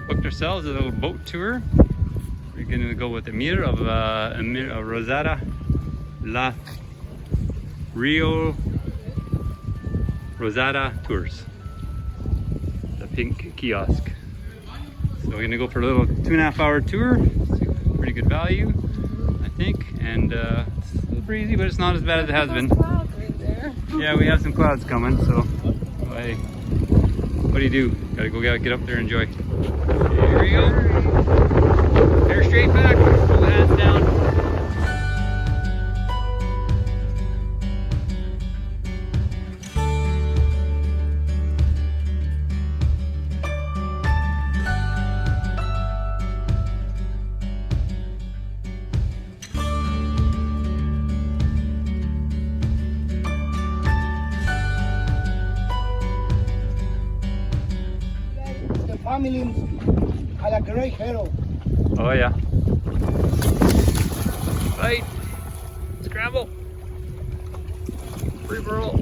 booked ourselves a little boat tour. We're going to go with the Rio of Rio Rosado Tours. The pink kiosk. So we're going to go for a little 2.5 hour tour. Pretty good value, I think. And it's a little breezy, but it's not as bad as it has been. Yeah, we have some clouds coming, so hey, what do you do? Gotta get up there and enjoy. Here we go. Hair straight back, pull the hands down. Family had a great hero. Oh yeah. Right. Scramble. Free roll.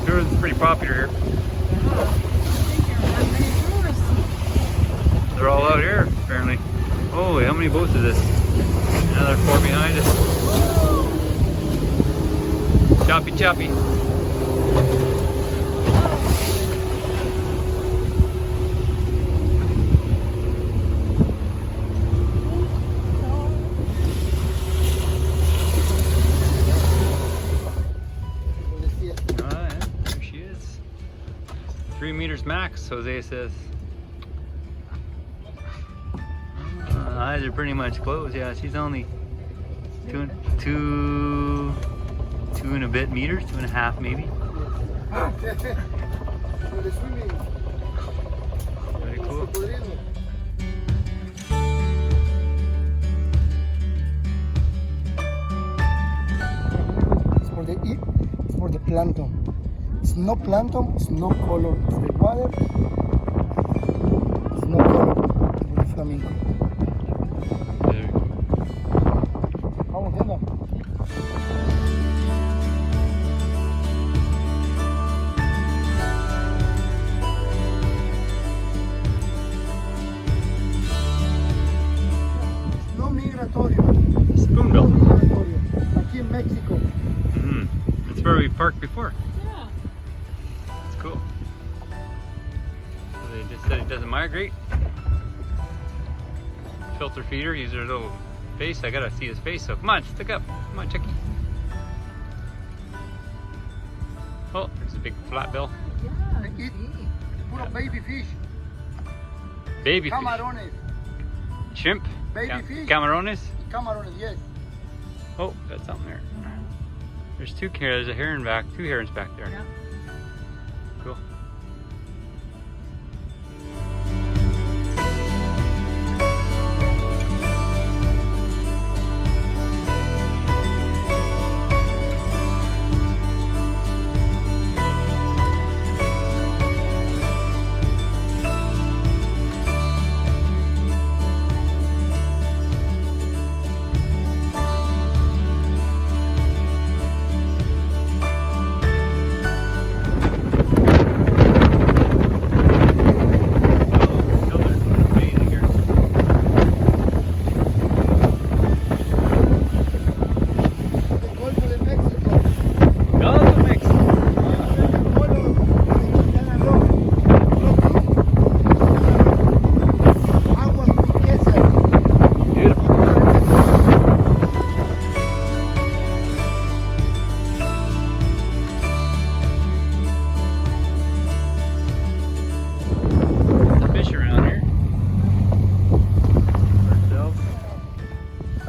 Tourism is pretty popular here. They're all out here, apparently. Oh, how many boats is this? Another 4 behind us. Choppy, choppy. Oh, yeah, there she is. 3 meters max, Jose says. Eyes are pretty much closed. Yeah, she's only two and a bit meters, 2.5 maybe. Very cool. It's for the plankton. It's no plankton, it's no color. It's the water. It's no color. It's the flamingo. Vamos viendo. No migratorio. Spoonbill. No migratorio. Aquí en Mexico. That's where we parked before. Yeah. It's cool. So they just said it doesn't migrate. Filter feeder, use their little face. I gotta see his face, so come on, stick up. Come on, Chucky. Oh, there's a big flat bill. They eat puro baby fish. Baby fish. Camarones. Shrimp. Baby fish. Camarones. Camarones, yes. Oh, got something there. There's two there's a heron back, 2 herons back there. Yeah. Cool.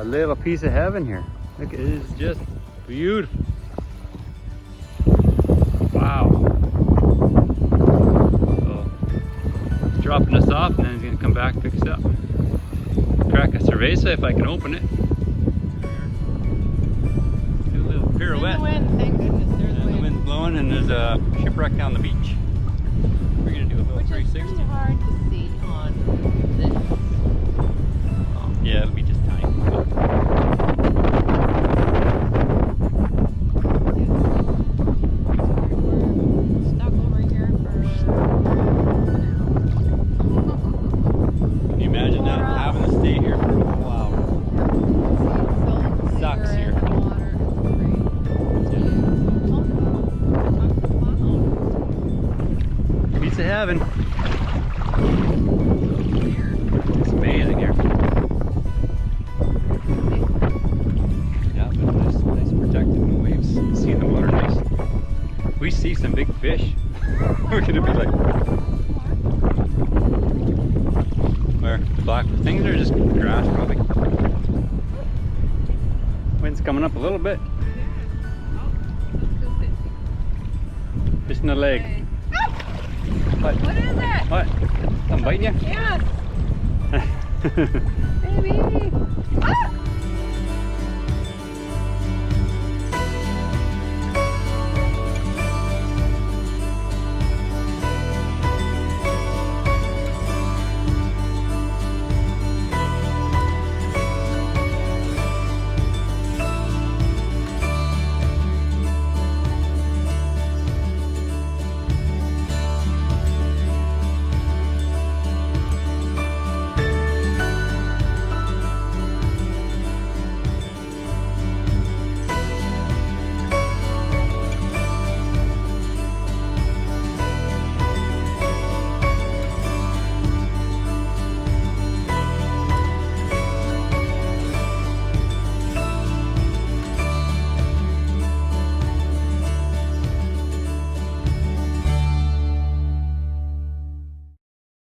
Little piece of heaven here. Look, it is just beautiful. Wow. So, he's dropping us off and then he's going to come back and pick us up. Crack a cerveza if I can open it. Do a little pirouette. There's the wind, thank goodness. There's and the wind's blowing and there's a shipwreck down the beach. We're gonna do about Which is 360. pretty hard to see on this. Yeah, it'll be just tiny. We're stuck over here for Can you imagine that? Having to stay here for a whole hour. Sucks here. Pizza heaven. It's amazing here. Yeah, but nice protected in the waves. See the water nice. We see some big fish. We're gonna be like, where the black things are just grass probably. Wind's coming up a little bit. Just in the leg. What? What is it? What? I'm biting you? Yes. Baby. Ah!